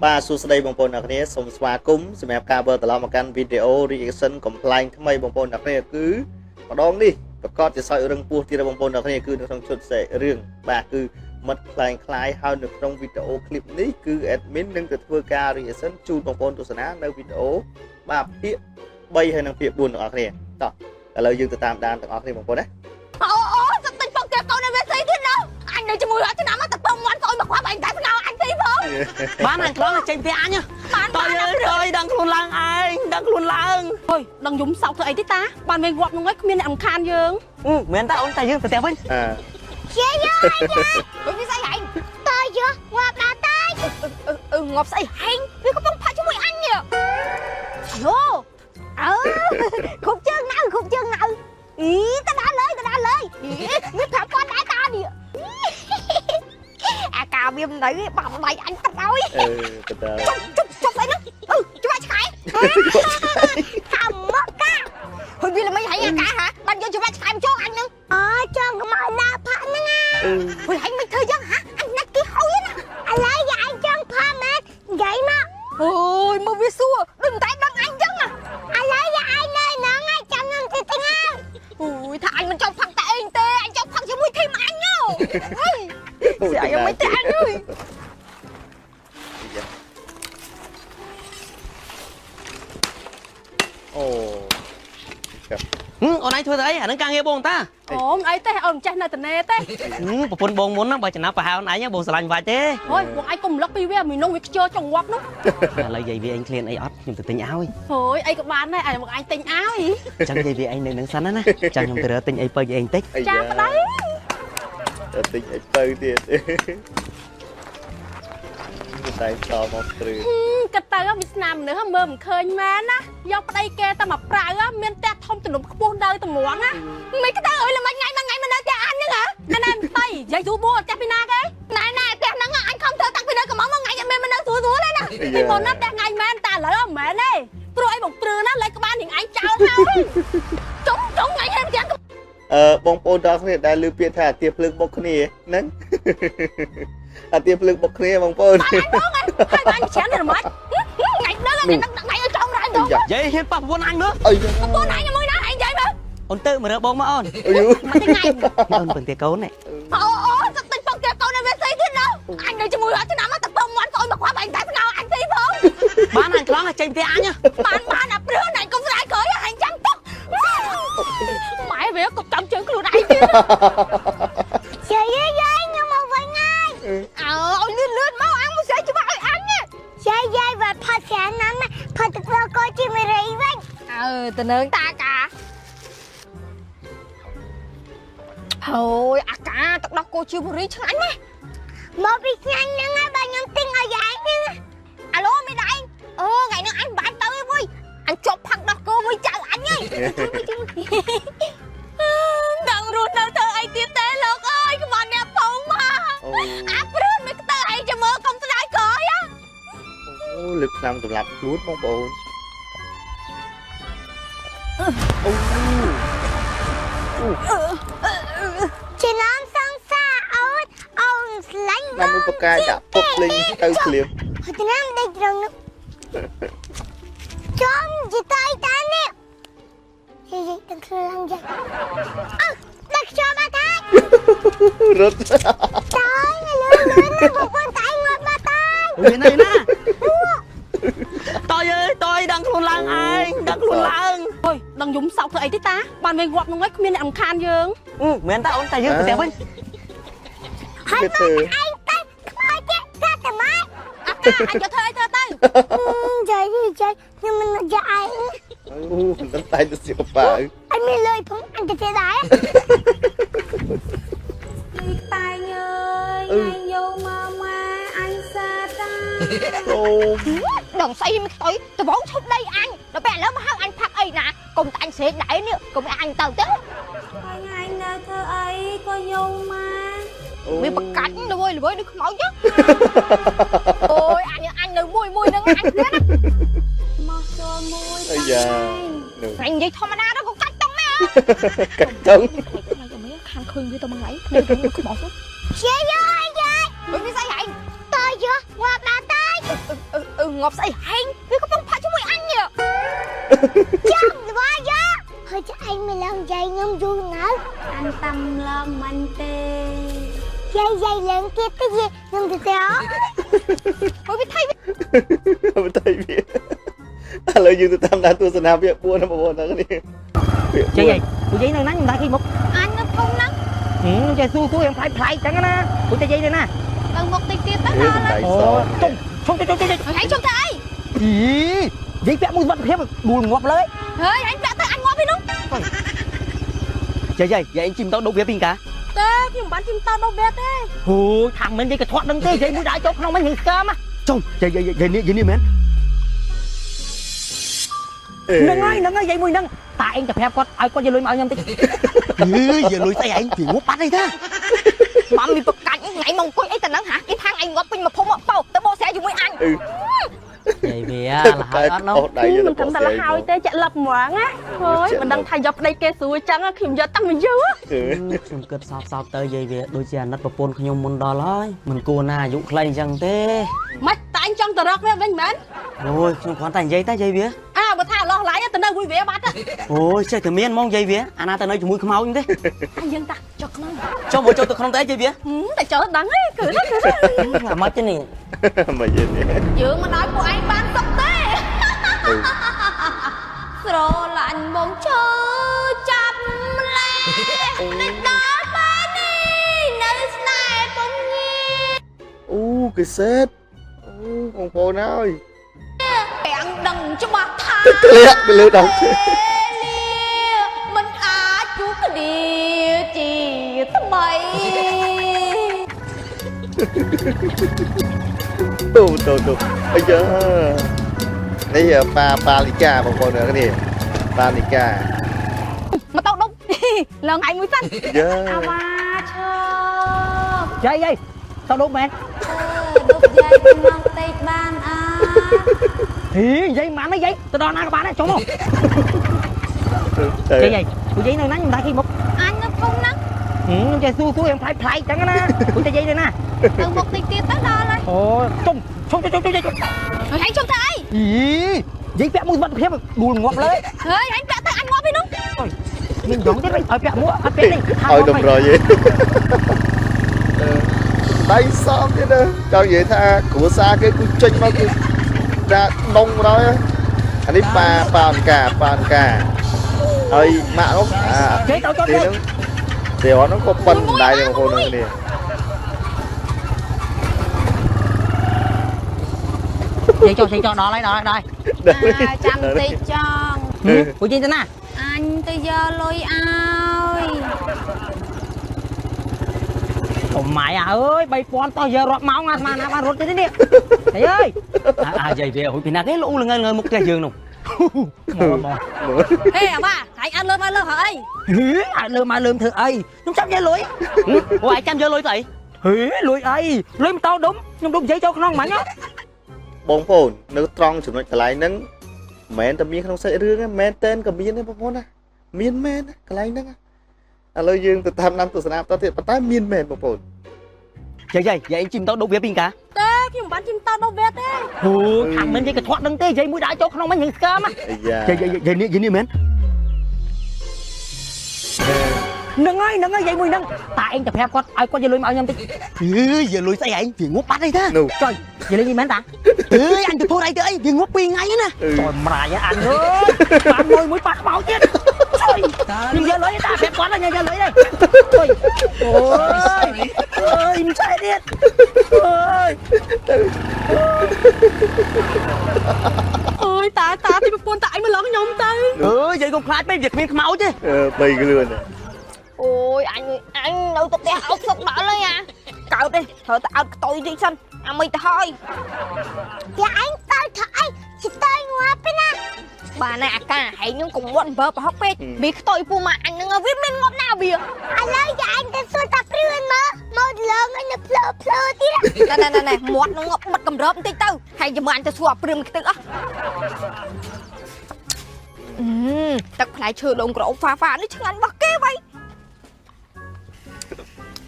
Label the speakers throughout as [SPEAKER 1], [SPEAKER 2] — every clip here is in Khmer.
[SPEAKER 1] បាទសួស្តីបងប្អូនអ្នកគ្នាសូមស្វាគមន៍សម្រាប់ការបើកត្រឡប់មកកាន់វីដេអូ reaction complain ថ្មីបងប្អូនអ្នកគ្នាគឺម្ដងនេះប្រកាសជាសើចរឿងពោះទៀតបងប្អូនអ្នកគ្នាគឺនៅក្នុងឈុតរឿងបាទគឺមិត្តខ្លាំងហើយនៅក្នុងវីដេអូឃ្លីបនេះគឺ admin នឹងទៅធ្វើការ reaction ជូនបងប្អូនទស្សនានៅវីដេអូបាទភាគ3ហើយនិងភាគ4បងប្អូនគ្នាតោះឥឡូវយើងទៅតាមដានទាំងអស់គ្នាបងប្អូនណា
[SPEAKER 2] អូសត្វពេញពកកូននៅវាស្អីទៀតនោះអញនៅជាមួយរត់ឆ្នាំមកតែពងមាត់ស្អុយមកខ្វាប់អញតែស្ងោអញទីផង
[SPEAKER 3] បានអញខ្លងចេញផ្ទះអញតើយើយដឹងខ្លួនឡើងឯងដឹងខ្លួនឡើង
[SPEAKER 2] ហុយដឹងយំសោកធ្វើអីទេតាបានវិញងាប់នោះឯងគ្មានអ្នករំខានយើង
[SPEAKER 3] មែនតាអូនតែយើងទៅផ្ទះវិញ
[SPEAKER 2] ជាយើដូចវាស្អីហែងតើយើងាប់ដល់តែងាប់ស្អីហែងវាកំពុងផាក់ជាមួយអញនេះយោគ្រប់ជើងណៅអីតដល់លើវាប្រាប់គាត់ដែរតានេះអាកាវាមិននៅបាក់ដៃអញទឹកហើយ
[SPEAKER 1] ទៅដល់
[SPEAKER 2] ចុះស្អីនោះច្បាស់ឆ្កែខាំមកកាហើយវាល្មិចហើយអាកាហ่าបានយកច្បាស់ឆ្កែមកចងអញនឹងចងកម្ពុជាណាផាក់ហ្នឹងហើយអញមិនធ្វើយ៉ាងហ่าអញណាត់គេហើយណាឥឡូវយកអញចងផាក់មែននិយាយមកអូយមកវាសួរដូចតែដឹងអញចឹងឥឡូវយកអញនៅហ្នឹងឯងចាំខ្ញុំទៅទាំងហើយអូយថាអញមិនចង់ផាក់តែឯងទេអញចង់ផាក់ជាមួយធីមអញហើយស្អីមិនតែអញអើយ
[SPEAKER 1] អូ
[SPEAKER 3] អូនឯងធ្វើទៅអីអានឹងការងារបងតា
[SPEAKER 2] អូមិនអីទេអូនមិនចេះនៅត្នេទេ
[SPEAKER 3] ប្រពន្ធបងមុនបើចំណាប់ប្រហែលអូនឯងបងស្រឡាញ់វាច់ទេ
[SPEAKER 2] អូយបងឯងកុំរំលឹកពីវាមីនោះវាខ្ជិលចង្វាប់នោះ
[SPEAKER 3] ឥឡូវយាយវាឯងឃ្លានអីអត់ខ្ញុំទៅទិញឲ្យ
[SPEAKER 2] អូយអីក៏បានដែរឲ្យបងឯងទិញឲ្យ
[SPEAKER 3] ចឹងយាយវាឯងនៅនឹងសិនណាចាំខ្ញុំទៅរើទិញអីបើយាយឯងតិច
[SPEAKER 2] ចាប្តី
[SPEAKER 1] ទៅទិញអីបើទៀតតែតមកព្រឺ
[SPEAKER 2] គិតទៅវាស្នាមមនុស្សមើលមិនឃើញមែនណាយកប្តីគេតែមកប្រើមានផ្ទះធំទំនំខ្ពស់ដើតម្ងណាមិនគិតទៅអើយល្មិចថ្ងៃមកនៅផ្ទះអញហ្នឹងហ៎អាណែប្តីយាយទូបួលផ្ទះពីណាគេណែផ្ទះហ្នឹងអញខំធ្វើតាំងពីនៅកំងមកថ្ងៃអត់មានមកនៅស្រួលទេណាពីមុនណាផ្ទះថ្ងៃមែនតែឥឡូវអត់មែនទេព្រោះអីបងព្រឺណាលេខក្បាលនឹងអញចោលហើយចុងថ្ងៃហ្នឹងផ្ទះ
[SPEAKER 1] បងប្អូនទាំងគ្នាដែលឮពាក្យថាអាទាភ្លើងបុកគ្នាហ្នឹងអាទាភ្លើងបុកគ្នាបងប្អូន
[SPEAKER 2] ហើយបានច្រើនតែមិនថ្ងៃហ្នឹងថ្ងៃឲ្យចង់រ៉ាយទៅ
[SPEAKER 3] យាយហ៊ានប៉ះប្រពន្ធអញមើល
[SPEAKER 2] ប្រពន្ធអញមួយណាអញនិយាយមើល
[SPEAKER 3] អូនទៅមករើបងមកអូន
[SPEAKER 2] មកថ្ងៃ
[SPEAKER 3] អូនពឹងទាកូននេះ
[SPEAKER 2] អូសត្វពេញពកទាកូននៅវាស្អីទៀតនោះអញនៅជាមួយរត់ឆ្នាំមកតែពងមាត់ស្អុយមកខ្វាប់អញតែស្ងោអញទីផង
[SPEAKER 3] បានអញខ្លងចេញផ្ទះអញ
[SPEAKER 2] បានអាព្រឺណៃកុំស្រាយក្រោយអញចាំទុកម៉ែវាកុំចាំជើងខ្លួនឯងទៀតយាយខ្ញុំមកវិញហើយឲ្យលឿនមកអញមកស្អីច្បាស់ឲ្យអញយាយវត្តផាត់ស្រាណាំផាត់ទឹកកោជីមេរីវិញទៅនឹងតាកាអូយអាកាទឹកដោះគោជីមេរីឆ្ងាញ់ណាស់មកពីឆ្ងាញ់ហ្នឹងហើយបើខ្ញុំទិញឲ្យយាយហ្នឹងអាឡូមីដៃថ្ងៃនេះអញបានទៅវិញអញជប់ផឹកដោះគោមួយចៅអញហើយដឹងរស់នៅធ្វើអីទៀតទេលោកអើយក្បត់អ្នកពងមកអាព្រឺនមិនទៅអីចាំមើលកុំស្ដាយក្រោយ
[SPEAKER 1] អូលើកឆ្នាំសម្រាប់ខ្លួនបងប្អូន
[SPEAKER 2] ជាឡំសង្សារអូនស្លាញ់
[SPEAKER 1] ណាមួយបកាយដាក់ពុកលេងទៅឃ្លៀប
[SPEAKER 2] ទៅណាដេកត្រង់នោះចំជីតៃតានេះទាំងខ្លួនឡើងយ៉ាងដឹកចូលមកតា
[SPEAKER 1] រត់
[SPEAKER 2] តាលឿនបងប្អូនតាងាប់មកតា
[SPEAKER 3] មានអីណាតើយើតើដឹងខ្លួនឡើងឯងដឹងខ្លួនឡើង
[SPEAKER 2] ហុយដឹងយំសោកធ្វើអីទេតាបានវិញងាប់នោះឯងគ្មានអ្នករំខានយើង
[SPEAKER 3] មែនតាអូនតែយើងទៅផ្ទះវិញ
[SPEAKER 2] ហើយមកឯងទៅខ្មោចចេះតែតែម៉ែអាកាអញយកធ្វើអីធ្វើទៅយាយខ្ញុំមិនយកឯង
[SPEAKER 1] មិនតែទៅសិកប៉ា
[SPEAKER 2] អញមានលុយផងអញទៅទេដែរតែងអើយយកមកម៉ែអញសាតា
[SPEAKER 1] អូ
[SPEAKER 2] ដល់ស្អីមិនខ្ទុយដបងឈប់ដីអញដល់ពេលឥឡូវមកហៅអញផាក់អីណាកុំតែអញស្រេកដែរនេះកុំឲ្យអញទៅទៅហើយអញនៅធ្វើអីក៏យកមកវាបកាច់ល្វើយដូចខ្មោចអូយអញនៅមួយនឹងអញទៀតមកចូលមួយ
[SPEAKER 1] អាយ៉ា
[SPEAKER 2] អញនិយាយធម្មតាទៅក៏កាច់តុងណា
[SPEAKER 1] កាច់តុង
[SPEAKER 2] ខានឃើញវាទៅមកថ្ងៃនៅក្នុងខ្មោចយាយដូចវាស្អីហែងតើយើងាប់ដល់តែ ngọt say hang vì có bông phải cho mày ăn nhỉ chăm quá giá hơi cho anh mày lần dây ngâm vui nữa anh tâm lần mình tê dây lần kia cái gì ngâm từ đó ôi biết thấy
[SPEAKER 1] ទៅវាឥឡូវយើងទៅតាមដានទស្សនាវា4បងប្អូនហ្នឹងនេះ
[SPEAKER 3] Chị gì? Tụi dây này nắng đại khi một
[SPEAKER 2] anh nó không nắng
[SPEAKER 3] chơi xui em phải chẳng á tụi chơi dây này nè
[SPEAKER 2] bằng một tiền tiền tới đó lên
[SPEAKER 3] ồ không
[SPEAKER 2] hãy cho tay
[SPEAKER 3] gì dây vẽ mũi vật thêm buồn ngọt lấy
[SPEAKER 2] ơi anh vẽ tay anh ngọt đi đúng
[SPEAKER 3] chơi dây vậy anh chim tao đâu vẽ pin cả
[SPEAKER 2] tê nhưng bạn chim tao đâu vẽ tê
[SPEAKER 3] ồ thằng mình dây cái thoát đằng tê dây mũi đại chốt không mấy hình cam á trông dây nè mến nâng ơi dây mũi nâng tại anh chụp hẹp con dây lùi mạo nhầm tí giờ lùi tay anh thì ngốt bắt đây ta
[SPEAKER 2] mà mình bật cảnh ngày mong coi ấy tao nắng hả cái thằng anh ngọt pin mà không ngọt bao tao bố sẽ dùng với anh
[SPEAKER 3] vậy vía là hai ớt đâu
[SPEAKER 2] mình thầm ta là hai tê chạy lập moáng á thôi mình đang thay dọc đây kê suối trắng á khiêm giờ tăng mình dữ á
[SPEAKER 3] ខ្ញុំគិតសោកទៅយាយវាដូចជាអាណិតប្រពន្ធខ្ញុំមុនដល់ហើយមិនគួរណាអាយុខ្លីអញ្ចឹងទេ
[SPEAKER 2] ម៉េចតែអញចង់ទៅរកវាវិញមែន
[SPEAKER 3] អូយខ្ញុំគ្រាន់តែនិយាយតែយាយវា
[SPEAKER 2] បើថាឡោះឡាយទៅនៅមួយវាបាត់
[SPEAKER 3] អូយចេះតែមានហ្មងយាយវាអាណាទៅនៅជាមួយខ្មោចទេ
[SPEAKER 2] អញយើងតាចុះក្នុង
[SPEAKER 3] ចុះមកចូលទៅក្នុងទេយាយវា
[SPEAKER 2] តែចូលដឹងហីគឺ
[SPEAKER 3] អាម៉េចទេនេះ
[SPEAKER 1] មកយេនេះ
[SPEAKER 2] យើងមិនឲ្យពួកឯងបានសុខទេស្រឡាញ់បងឈើចាប់លេនេះដល់ពេលនេះនៅស្នេហ៍ពុំញី
[SPEAKER 1] អូគេសេតអូបងប្អូនអើយ
[SPEAKER 2] ពាំងដឹងច្បាស់ថា
[SPEAKER 1] ធ្លាក់ទៅលើដង
[SPEAKER 2] មិនអាចជួបគ្នាជាថ្មី
[SPEAKER 1] ទូអាយ៉ានេះប៉ាលីកាបងប្អូននេះប៉ាលីកា
[SPEAKER 2] មកតោកដុំឡើងឯងមួយសិន
[SPEAKER 1] យ៉ា
[SPEAKER 2] អាវ៉ាឈើ
[SPEAKER 3] យាយតោះដុំមែន
[SPEAKER 2] ដុំយាយមកតិចបានអើ
[SPEAKER 3] ហីយាយម៉ាន់យាយទៅដល់ណាក៏បានដែរចុះមកយាយពួកយាយនៅណាខ្ញុំដែរគេមក
[SPEAKER 2] អញនៅក្នុងហ្នឹង
[SPEAKER 3] ខ្ញុំចេះស៊ូemផ្លែចឹងណាពួកយាយនៅណា
[SPEAKER 2] ទៅមកតិចទៀតទៅដល់ហើយ
[SPEAKER 3] អូចុំយាយ
[SPEAKER 2] ហើយឯងជុំទៅអី
[SPEAKER 3] យាយពាក់មួយបាត់ភាពដួលងាប់លើ
[SPEAKER 2] ហើយឯងពាក់ទៅអញងាប់ពីនោះ
[SPEAKER 3] មានយ៉ងទេឲ្យពាក់មួកអត់ពេលទេ
[SPEAKER 1] ឲ្យតម្រុយឯងដៃសំទៀតចង់និយាយថាគ្រួសារគេគឺចេញមកគឺដាក់ដងrồiអានេះប៉ាអង្កាហើយម៉ាក់នោះ
[SPEAKER 3] គេទៅចុះ
[SPEAKER 1] ហ្នឹងទេអត់នោះក៏ប៉ុនដែរបងប្អូននេះ
[SPEAKER 3] យាយចុះដល់ហើយ
[SPEAKER 2] ចាំតិចចង់
[SPEAKER 3] ពួកយាយទៅណា
[SPEAKER 2] អញទៅយកលុយឲ្យ
[SPEAKER 3] អូម៉ែអើយ3000តោះយករាប់ម៉ោងអាស្មានណាបានរត់ទេនេះអីអើយយាយវាហួយពីណាគេលូល្ងើមុខផ្ទះយើងនោះមក
[SPEAKER 2] ហេអាម៉ាឯងអត់លើមកលើហើយ
[SPEAKER 3] អត់លើធ្វើអីខ្ញុំចាំយកលុយអូឯងចាំយកលុយទៅអីលុយអីលុយមិនតោដុំខ្ញុំដុំនិយាយចូលក្នុងហ្មង
[SPEAKER 1] បងប្អូននៅត្រង់ចំណុចកន្លែងហ្នឹងមិនមែនតែមានក្នុងសាច់រឿងទេមែនតែនក៏មានដែរបងប្អូនណាមានមែនកន្លែងហ្នឹងឥឡូវយើងទៅតាមដានទស្សនាបន្តទៀតប៉ុន្តែមានមែនបងប្អូន
[SPEAKER 3] យាយអញជិមតោដុំវាពីកា
[SPEAKER 2] តើខ្ញុំមិនបានជិមតោដុំវាទេ
[SPEAKER 3] អូខាងមិនយាយកធាត់ដឹងទេយាយមួយដាក់ចូលក្នុងមិននឹងស្កើម
[SPEAKER 1] អាយ៉ា
[SPEAKER 3] យាយនេះមែននឹងហើយយាយមួយនឹងតាឯងទៅប្រាប់គាត់ឲ្យគាត់យកលុយមកឲ្យខ្ញុំតិចយកលុយស្អីឯងវាងប់បាត់អីតាចុយយាយលុយនេះមែនតាអញទៅធ្វើអីទៅអីវាងប់2ថ្ងៃណាចុយម្រាយអញអើយបានលុយមួយបាត់ខ្មៅទៀតចុយខ្ញុំយកលុយតាប្រាប់គាត់ខ្ញុំយកលុយទេចុយអូយមិនឆ្អែតទៀត
[SPEAKER 2] អូយតាទីប្រពន្ធតាអញមកឡងខ្ញុំទៅ
[SPEAKER 3] យាយកុំខ្លាចពេកវាគ្មានខ្មៅទេ
[SPEAKER 1] 3គ្រឿន
[SPEAKER 2] អូយអញនៅទៅផ្ទះអោបសុកដល់ហើយអាកើតទេត្រូវតែអោបខ្ទុយតិចសិនអាមិនទៅហើយតែអញទៅធ្វើអីជិះទៅងាប់ទេណាបាទណែអាកាហែងនឹងកុំវត្តបើប្រហុកពេកវាខ្ទុយពូម៉ាអញនឹងវាមានងាប់ណាវាឥឡូវយ៉ាអញទៅសួរតាព្រឿនមកលើងអញនៅភ្លើទៀតណែមាត់នឹងងាប់បិទកម្រើបបន្តិចទៅហើយចាំអញទៅសួរព្រឿនខ្ទឹកអស់ទឹកផ្លែឈើដងក្រអូបហ្វានេះឆ្ងាញ់របស់គេវ៉ៃ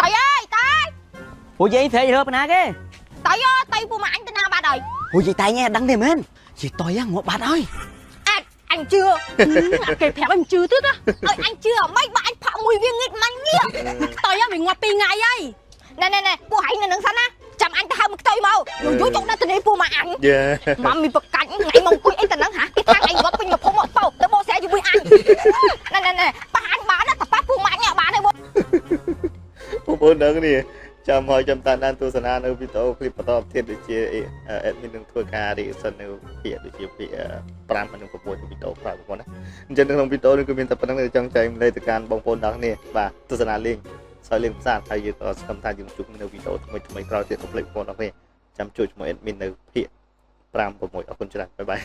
[SPEAKER 2] តៃអើយតៃ
[SPEAKER 3] ពួកយាយធ្វើរើប៉ុណ្ណាគេ
[SPEAKER 2] តៃពូម៉ាអញទៅណាបាត់ហើយ
[SPEAKER 3] Ôi chị tay nghe đắng thế men. Chị tôi á ngộ bạt ơi.
[SPEAKER 2] Anh chưa kể phép em chưa tức á ơi anh chưa mấy bạn phạm mùi viên nghịch mạnh nghĩa tôi á bị ngoặt pi ngày ấy nè cô hãy nè nâng xanh á chăm anh ta hai một tôi màu rồi vô chỗ đó tôi đi cô mà ăn mà mình bật cảnh ngày mong cuối ấy ta nắng hả cái thằng anh góp bên nhập không một bao tôi bố sẽ cho vui ăn nè bà ăn bà đó tập bác cô mạnh nha bà này bố
[SPEAKER 1] bố nâng nè chăm hỏi chăm tàn an tu sân an ở video clip bắt đầu thiết được chia admin đừng thua ca đi sân ở phía được chia phía pram mình đừng có buồn video phải không ạ trên trong video đừng có miền tập năng để trong chạy lên từ can bóng phone đó nè và tu sân an liền soi liền sàn thay vì có cầm thay dùng chụpនៅ video ថ្មីក្រោយទៀតទៅ clip បងប្អូនចាំជួយជាមួយ admin នៅភាគ5 6អរគុណច្រើនបាយបាយ